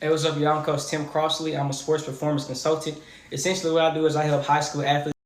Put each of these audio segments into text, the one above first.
Hey, what's up, y'all? I'm Coach Tim Crossley. I'm a sports performance consultant. Essentially, what I do is I help high school athletes.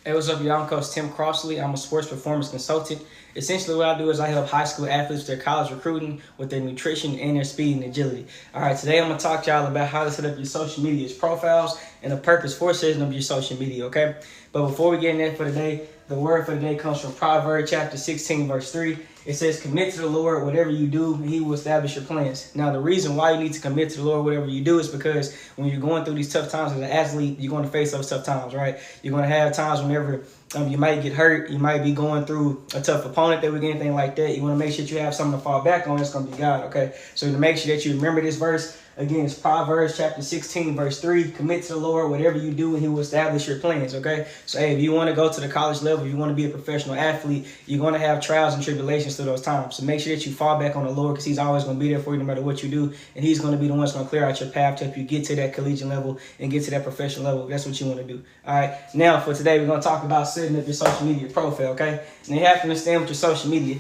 Hey, what's up, y'all? I'm Coach Tim Crossley. I'm a sports performance consultant. Essentially, what I do is I help high school athletes with their college recruiting, with their nutrition, and their speed and agility. All right, today I'm going to talk to y'all about how to set up your social media profiles and the purpose for setting up your social media, okay? But before we get in there for today, the word for today comes from Proverbs chapter 16, verse 3. It says, commit to the Lord whatever you do, and he will establish your plans. Now, the reason why you need to commit to the Lord whatever you do is because when you're going through these tough times as an athlete, you're going to face those tough times, right? You're going to have times whenever you might get hurt. You might be going through a tough opponent that would get anything like that. You want to make sure that you have something to fall back on. It's going to be God, okay? So to make sure that you remember this verse, again, it's Proverbs chapter 16, verse 3. Commit to the Lord whatever you do, and he will establish your plans, okay? So, hey, if you want to go to the college level, if you want to be a professional athlete, you're going to have trials and tribulations through those times. So make sure that you fall back on the Lord, because he's always going to be there for you no matter what you do, and he's going to be the one that's going to clear out your path to help you get to that collegiate level and get to that professional level if that's what you want to do. All right, now for today, we're going to talk about setting up your social media profile, okay? And you have to understand with your social media,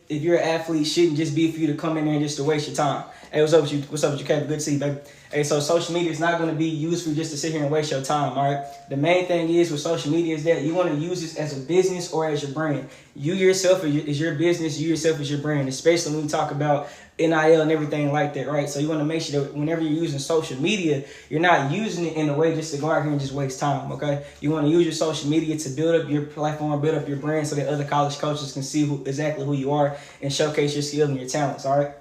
if you're an athlete, shouldn't just be for you to come in there and just to waste your time. Hey, what's up with you? What's up with you, Kevin? Good to see you, baby. Hey, so social media is not going to be used for you just to sit here and waste your time, all right? The main thing is with social media is that you want to use this as a business or as your brand. You yourself is your business. You yourself is your brand, especially when we talk about NIL and everything like that, right? So you want to make sure that whenever you're using social media, you're not using it in a way just to go out here and just waste time, okay? You want to use your social media to build up your platform, build up your brand so that other college coaches can see exactly who you are and showcase your skills and your talents, all right?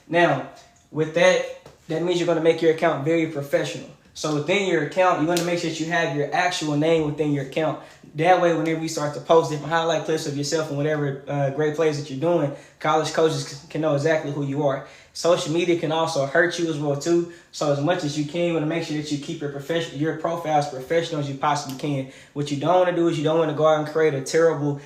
Now, with that means you're going to make your account very professional. So within your account, you're going to make sure that you have your actual name within your account. That way, whenever you start to post different highlight clips of yourself and whatever great plays that you're doing, college coaches can know exactly who you are. Social media can also hurt you as well too. So as much as you can, you want to make sure that you keep your profile as professional as you possibly can. What you don't want to do is you don't want to go out and create a terrible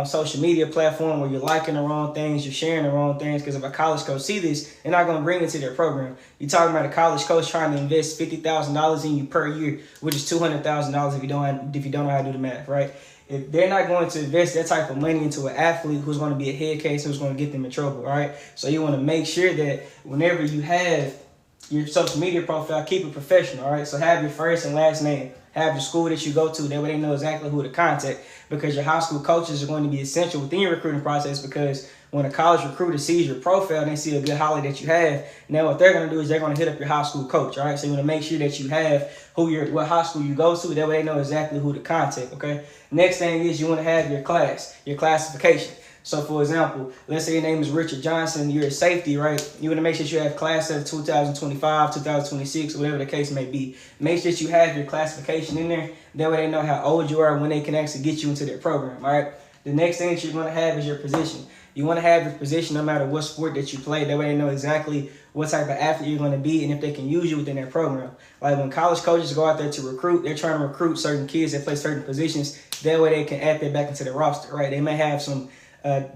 social media platform where you're liking the wrong things, you're sharing the wrong things, because if a college coach see this, they're not going to bring it to their program. You're talking about a college coach trying to invest $50,000 in you per year, which is $200,000 if you don't know how to do the math, right? If they're not going to invest that type of money into an athlete who's going to be a head case, who's going to get them in trouble, all right? So you want to make sure that whenever you have your social media profile, keep it professional, all right? So have your first and last name. Have your school that you go to. That way they know exactly who to contact, because your high school coaches are going to be essential within your recruiting process, because when a college recruiter sees your profile and they see a good highlight that you have, now what they're going to do is they're going to hit up your high school coach, all right? So you want to make sure that you have what high school you go to. That way they know exactly who to contact, okay? Next thing is you want to have your classification. So, for example, let's say your name is Richard Johnson, you're a safety, right? You want to make sure you have class of 2025, 2026, whatever the case may be. Make sure that you have your classification in there. That way they know how old you are when they can actually get you into their program, all right? The next thing that you're going to have is your position. You want to have your position no matter what sport that you play. That way they know exactly what type of athlete you're going to be and if they can use you within their program. Like when college coaches go out there to recruit, they're trying to recruit certain kids that play certain positions. That way they can add that back into their roster, right? They may have some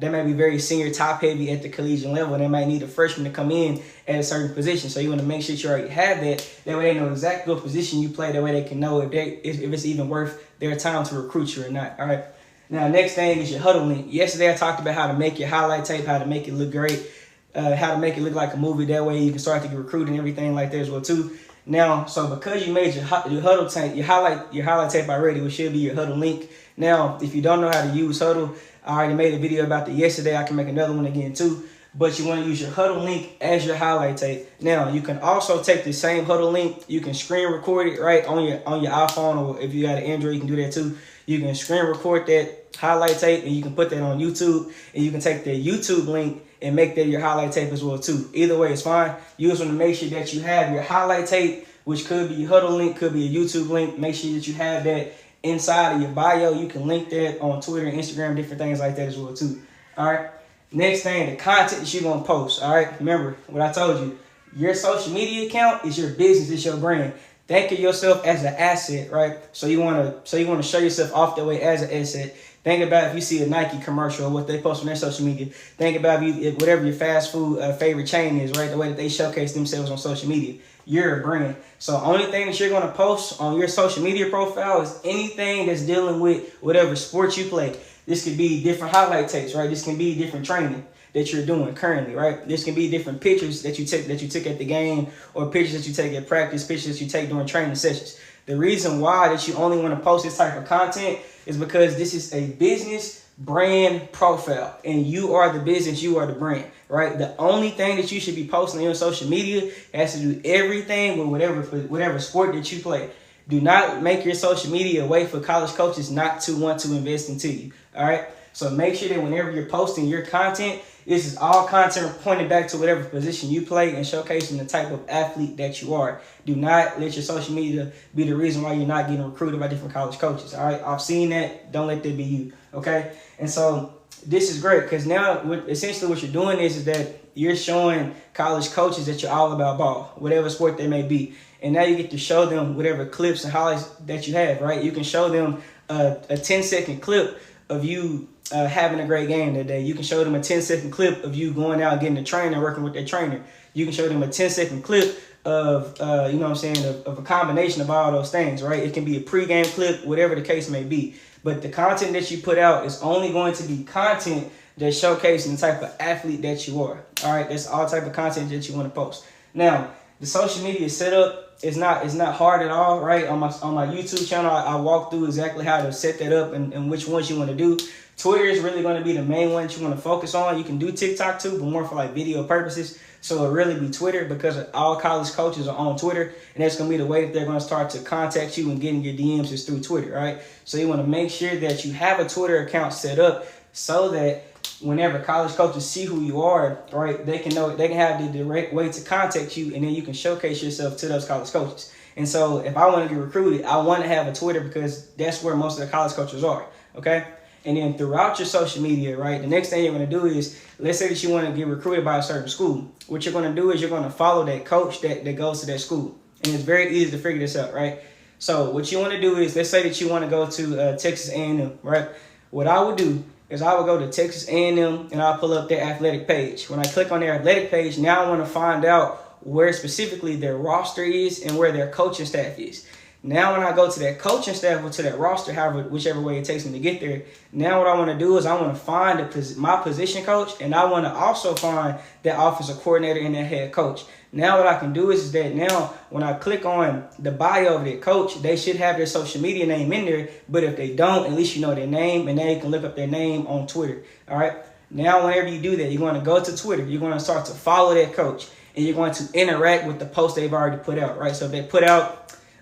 they might be very senior, top heavy at the collegiate level, and they might need a freshman to come in at a certain position. So you want to make sure you already have that. That way they know exactly what position you play. That way they can know if it's even worth their time to recruit you or not. All right. Now, next thing is your huddle link. Yesterday I talked about how to make your highlight tape, how to make it look great, how to make it look like a movie. That way you can start to get recruited and everything like that as well too. Now, so because you made your huddle tape, your highlight tape already, which should be your huddle link. Now, if you don't know how to use huddle, I already made a video about that yesterday. I can make another one again too. But you want to use your huddle link as your highlight tape. Now, you can also take the same huddle link. You can screen record it right on your iPhone, or if you got an Android, you can do that too. You can screen record that highlight tape and you can put that on YouTube. And you can take the YouTube link and make that your highlight tape as well too. Either way, it's fine. You just want to make sure that you have your highlight tape, which could be your huddle link, could be a YouTube link. Make sure that you have that inside of your bio. You can link that on Twitter and Instagram, different things like that as well too. All right. Next thing, the content that you're going to post. All right. Remember what I told you. Your social media account is your business, it's your brand. Think of yourself as an asset, right? So you want to show yourself off that way as an asset. Think about if you see a Nike commercial or what they post on their social media. Think about whatever your fast food favorite chain is, right? The way that they showcase themselves on social media. You're a brand. So only thing that you're going to post on your social media profile is anything that's dealing with whatever sport you play. This could be different highlight tapes, right? This can be different training. that you're doing currently, right? This can be different pictures that you took at the game, or pictures that you take at practice, pictures that you take during training sessions. The reason why that you only want to post this type of content is because this is a business brand profile, and you are the business, you are the brand, right? The only thing that you should be posting on your social media has to do everything with whatever sport that you play. Do not make your social media a way for college coaches not to want to invest into you, all right? So make sure that whenever you're posting your content, this is all content pointing back to whatever position you play and showcasing the type of athlete that you are. Do not let your social media be the reason why you're not getting recruited by different college coaches, all right? I've seen that. Don't let that be you, okay? And so this is great because now essentially what you're doing is that you're showing college coaches that you're all about ball, whatever sport they may be. And now you get to show them whatever clips and highlights that you have, right? You can show them a 10-second clip of you having a great game that day. You can show them a 10-second clip of you going out getting a trainer, working with their trainer. You can show them a 10-second clip of, you know what I'm saying, of a combination of all those things, right? It can be a pregame clip, whatever the case may be. But the content that you put out is only going to be content that's showcasing the type of athlete that you are, all right? That's all type of content that you want to post. Now, the social media setup is not hard at all, right? On my YouTube channel, I walk through exactly how to set that up and which ones you want to do. Twitter is really going to be the main one that you want to focus on. You can do TikTok too, but more for like video purposes. So it'll really be Twitter because all college coaches are on Twitter, and that's going to be the way that they're going to start to contact you and getting your DMs is through Twitter, right? So you want to make sure that you have a Twitter account set up so that whenever college coaches see who you are, right, they can have the direct way to contact you, and then you can showcase yourself to those college coaches. And so if I want to get recruited, I want to have a Twitter because that's where most of the college coaches are, okay? And then throughout your social media, right, the next thing you're going to do is, let's say that you want to get recruited by a certain school. What you're going to do is you're going to follow that coach that goes to that school. And it's very easy to figure this out, right? So what you want to do is, let's say that you want to go to Texas A&M, right? What I would do is I would go to Texas A&M and I'll pull up their athletic page. When I click on their athletic page, now I want to find out where specifically their roster is and where their coaching staff is. Now when I go to that coaching staff or to that roster, whichever way it takes me to get there, now what I want to do is I want to find my position coach, and I want to also find that offensive coordinator and that head coach. Now what I can do is that now when I click on the bio of their coach, they should have their social media name in there. But if they don't, at least you know their name, and now you can look up their name on Twitter. All right. Now whenever you do that, you're going to go to Twitter. You're going to start to follow that coach, and you're going to interact with the post they've already put out. Right. So if they put out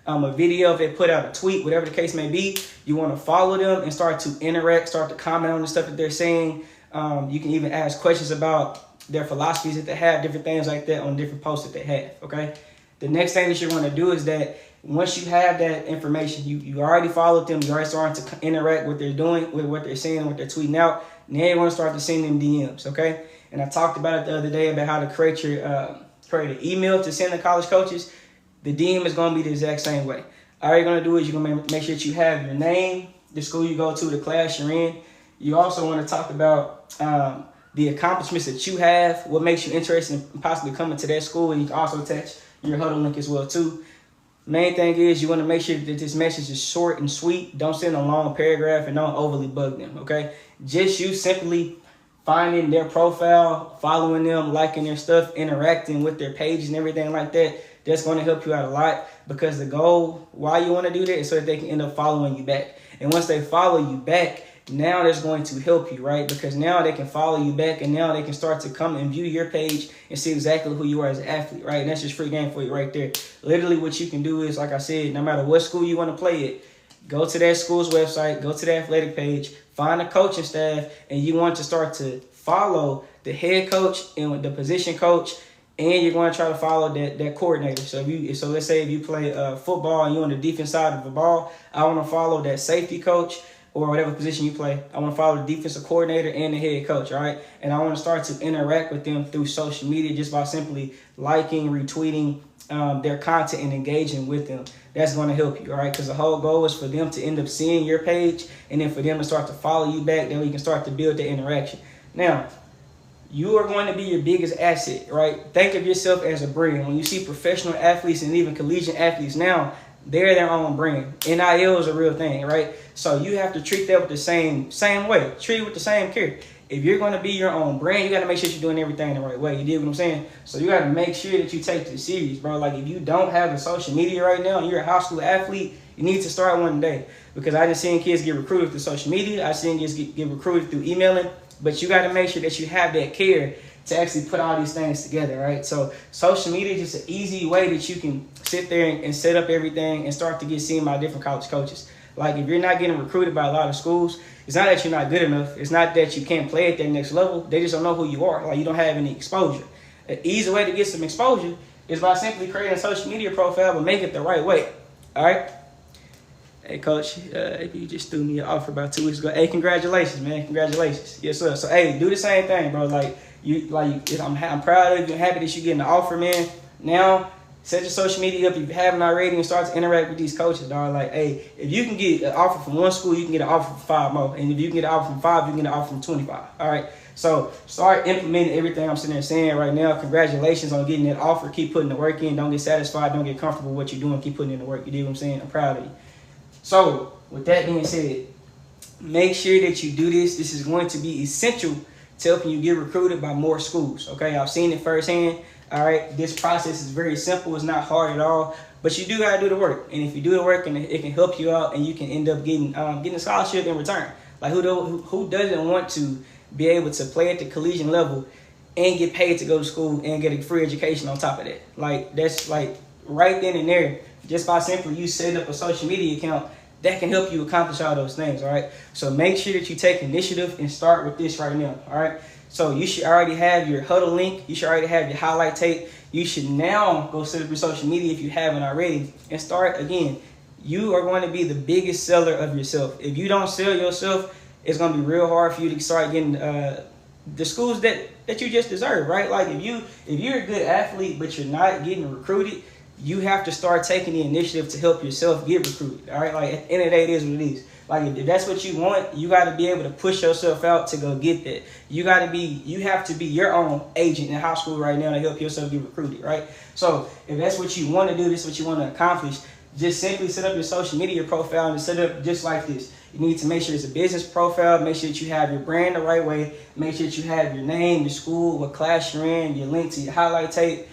a video, if they put out a tweet, whatever the case may be, you want to follow them and start to interact, start to comment on the stuff that they're saying. You can even ask questions about their philosophies that they have, different things like that on different posts that they have, okay? The next thing that you're going to do is that once you have that information, you already followed them, you already starting to interact with what they're doing, with what they're saying, what they're tweeting out. Now you want to start to send them DMs, okay? And I talked about it the other day about how to create an email to send to college coaches. The DM is going to be the exact same way. All you're going to do is you're going to make sure that you have your name, the school you go to, the class you're in. You also want to talk about the accomplishments that you have, what makes you interested in possibly coming to that school, and you can also attach your huddle link as well too. Main thing is you want to make sure that this message is short and sweet. Don't send a long paragraph and don't overly bug them, okay? Just you simply finding their profile, following them, liking their stuff, interacting with their pages and everything like that. That's going to help you out a lot, because the goal why you want to do that is so that they can end up following you back. And once they follow you back, now that's going to help you, right? Because now they can follow you back, and now they can start to come and view your page and see exactly who you are as an athlete, right? And that's just free game for you right there. Literally what you can do is, like I said, no matter what school you want to play at, go to that school's website, go to the athletic page, find a coaching staff, and you want to start to follow the head coach and the position coach, and you're going to try to follow that coordinator. So let's say if you play football and you're on the defense side of the ball, I want to follow that safety coach or whatever position you play. I want to follow the defensive coordinator and the head coach, all right? And I want to start to interact with them through social media just by simply liking, retweeting their content and engaging with them. That's going to help you, all right? Because the whole goal is for them to end up seeing your page, and then for them to start to follow you back. Then we can start to build that interaction. Now, you are going to be your biggest asset, right? Think of yourself as a brand. When you see professional athletes and even collegiate athletes now, they're their own brand. NIL is a real thing, right? So you have to treat that with the same way. Treat it with the same care. if you're going to be your own brand, you got to make sure you're doing everything the right way. You dig what I'm saying? So you got to make sure that you take this serious, bro. Like, if you don't have a social media right now and you're a high school athlete, you need to start one today. Because I just seen kids get recruited through social media. I seen kids get recruited through emailing. But you got to make sure that you have that care to actually put all these things together, right? So social media is just an easy way that you can sit there and set up everything and start to get seen by different college coaches. Like, if you're not getting recruited by a lot of schools, it's not that you're not good enough. It's not that you can't play at that next level. They just don't know who you are. Like, you don't have any exposure. An easy way to get some exposure is by simply creating a social media profile, but make it the right way, all right? Hey, Coach, if you just threw me an offer about 2 weeks ago. Hey, congratulations, man. Congratulations. Yes, sir. So, hey, do the same thing, bro. I'm proud of you. I'm happy that you're getting the offer, man. Now, set your social media up if you haven't already and start to interact with these coaches, dog. Like, hey, if you can get an offer from one school, you can get an offer from 5 more. And if you can get an offer from 5, you can get an offer from 25. All right? So, start implementing everything I'm sitting there saying right now. Congratulations on getting that offer. Keep putting the work in. Don't get satisfied. Don't get comfortable with what you're doing. Keep putting in the work. You dig what I'm saying? I'm proud of you. So, with that being said, make sure that you do this. This is going to be essential to helping you get recruited by more schools, okay? I've seen it firsthand, all right? This process is very simple. It's not hard at all, but you do got to do the work. And if you do the work, and it can help you out, and you can end up getting a scholarship in return. Like, who doesn't want to be able to play at the collegiate level and get paid to go to school and get a free education on top of that? Like, that's like right then and there, just by simply you setting up a social media account, that can help you accomplish all those things, all right? So make sure that you take initiative and start with this right now, all right? So you should already have your huddle link. You should already have your highlight tape. You should now go set up your social media if you haven't already and start again. You are going to be the biggest seller of yourself. If you don't sell yourself, it's going to be real hard for you to start getting the schools that you just deserve, right? Like, if you're a good athlete but you're not getting recruited, you have to start taking the initiative to help yourself get recruited, all right? Like, at the end of the day, it is what it is. Like, if that's what you want, you got to be able to push yourself out to go get that. You have to be your own agent in high school right now to help yourself get recruited, right? So if that's what you want to do, this is what you want to accomplish, just simply set up your social media profile and set up just like this. You need to make sure it's a business profile. Make sure that you have your brand the right way. Make sure that you have your name, your school, what class you're in, your link to your highlight tape.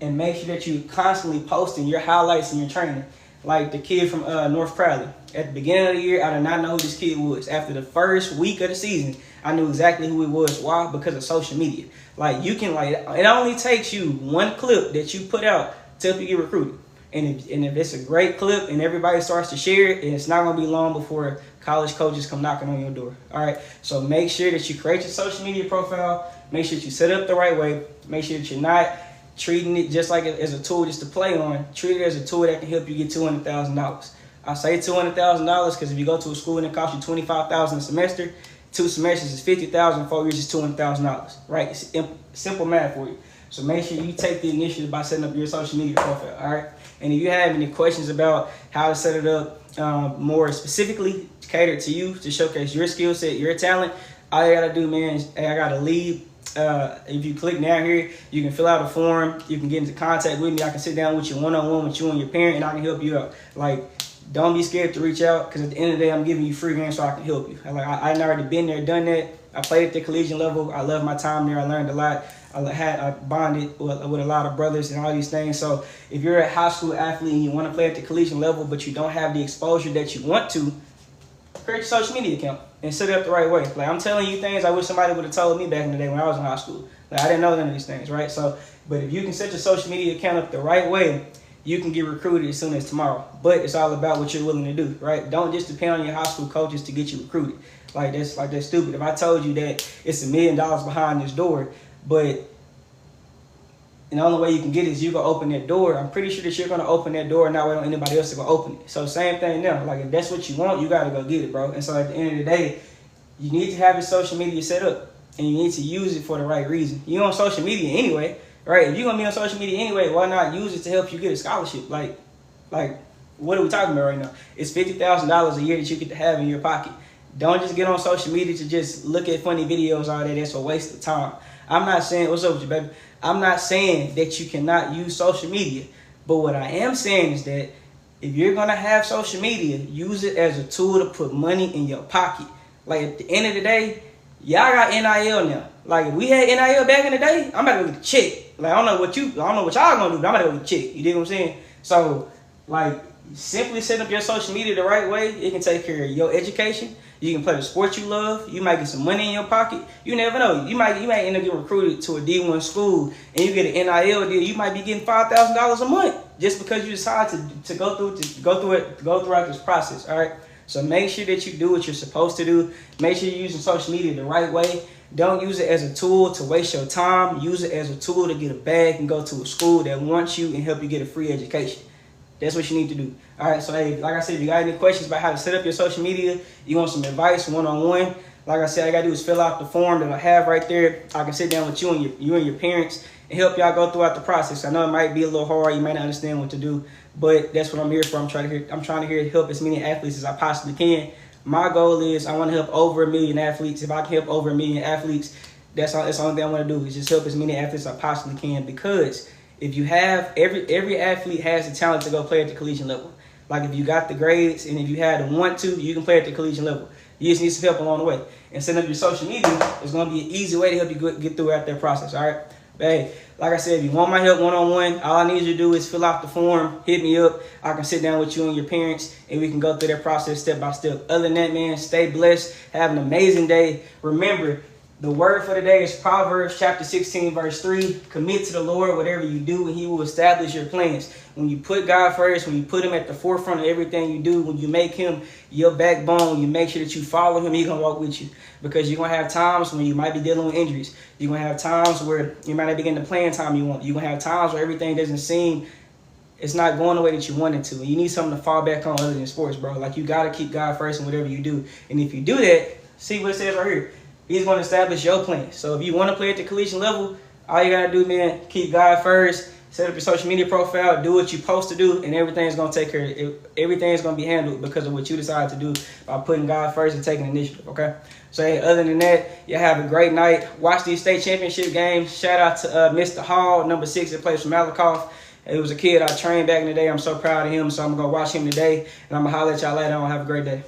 And make sure that you're constantly posting your highlights and your training. Like the kid from North Crowley. At the beginning of the year, I did not know who this kid was. After the first week of the season, I knew exactly who he was. Why? Because of social media. Like, you can, like, it only takes you one clip that you put out to help you get recruited. And if it's a great clip and everybody starts to share it, and it's not going to be long before college coaches come knocking on your door. All right? So make sure that you create your social media profile. Make sure that you set it up the right way. Make sure that you're not treating it just like as a tool just to play on. Treat it as a tool that can help you get $200,000. I say $200,000 because if you go to a school and it costs you $25,000 a semester, 2 semesters is $50,000, 4 years is $200,000, right? It's simple math for you. So make sure you take the initiative by setting up your social media profile, all right? And if you have any questions about how to set it up more specifically catered to you to showcase your skill set, your talent, all you gotta do, man, is I got to leave. If you click down here, you can fill out a form. You can get into contact with me. I can sit down with you one-on-one with you and your parent, and I can help you out. Like, don't be scared to reach out, because at the end of the day, I'm giving you free games so I can help you. I already been there, done that. I played at the collegiate level. I love my time there. I learned a lot. I bonded with a lot of brothers and all these things. So if you're a high school athlete and you want to play at the collegiate level, but you don't have the exposure that you want to, create your social media account and set it up the right way. Like, I'm telling you things I wish somebody would have told me back in the day when I was in high school. Like, I didn't know none of these things, right? So, but if you can set your social media account up the right way, you can get recruited as soon as tomorrow. But it's all about what you're willing to do, right? Don't just depend on your high school coaches to get you recruited. That's stupid. If I told you that it's $1 million behind this door, but and the only way you can get it is you go open that door, I'm pretty sure that you're going to open that door and not wait on anybody else to go open it. So same thing now. Like, if that's what you want, you got to go get it, bro. And so at the end of the day, you need to have your social media set up, and you need to use it for the right reason. You're on social media anyway, right? If you're going to be on social media anyway, why not use it to help you get a scholarship? Like what are we talking about right now? It's $50,000 a year that you get to have in your pocket. Don't just get on social media to just look at funny videos all day. That's a waste of time. I'm not saying, what's up with you, baby? I'm not saying that you cannot use social media. But what I am saying is that if you're going to have social media, use it as a tool to put money in your pocket. Like, at the end of the day, Y'all got NIL now. Like, if we had NIL back in the day, I'm about to go get a check. Like, I don't know what y'all gonna do, but I'm about to go get a check. You dig what I'm saying? So, like, simply set up your social media the right way. It can take care of your education. You can play the sport you love. You might get some money in your pocket. You never know. You might end up getting recruited to a D1 school and you get an NIL deal. You might be getting $5,000 a month just because you decide to go throughout this process. All right. So make sure that you do what you're supposed to do. Make sure you're using social media the right way. Don't use it as a tool to waste your time. Use it as a tool to get a bag and go to a school that wants you and help you get a free education. That's what you need to do. All right, so hey, like I said, if you got any questions about how to set up your social media, you want some advice one-on-one, like I said, all you gotta do is fill out the form that I have right there. I can sit down with you and your parents and help y'all go throughout the process. I know it might be a little hard, you might not understand what to do, but that's what I'm here for. I'm trying to help as many athletes as I possibly can. My goal is I want to help over 1 million athletes. If I can help over 1 million athletes, that's the only thing I want to do is just help as many athletes as I possibly can, because if you have every athlete has the talent to go play at the collegiate level. Like if you got the grades and if you had the want to, you can play at the collegiate level. You just need some help along the way. And setting up your social media is going to be an easy way to help you get throughout that process. All right. But hey, like I said, if you want my help one-on-one, all I need you to do is fill out the form, hit me up. I can sit down with you and your parents and we can go through that process step by step. Other than that, man, stay blessed. Have an amazing day. Remember, the word for the day is Proverbs chapter 16, verse 3. Commit to the Lord whatever you do, and he will establish your plans. When you put God first, when you put him at the forefront of everything you do, when you make him your backbone, when you make sure that you follow him, he's going to walk with you. Because you're going to have times when you might be dealing with injuries. You're going to have times where you might not be getting the playing time you want. You're going to have times where everything doesn't seem, it's not going the way that you want it to. And you need something to fall back on other than sports, bro. Like, you got to keep God first in whatever you do. And if you do that, see what it says right here. He's going to establish your plan. So if you want to play at the collegiate level, all you got to do, man, keep God first, set up your social media profile, do what you're supposed to do, and everything's going to take care of it. Everything's going to be handled because of what you decide to do by putting God first and taking initiative, okay? So, hey, other than that, you have a great night. Watch these state championship games. Shout out to Mr. Hall, number 6 that plays for Malakoff. He was a kid I trained back in the day. I'm so proud of him, so I'm going to go watch him today, and I'm going to holler at y'all later on. Have a great day.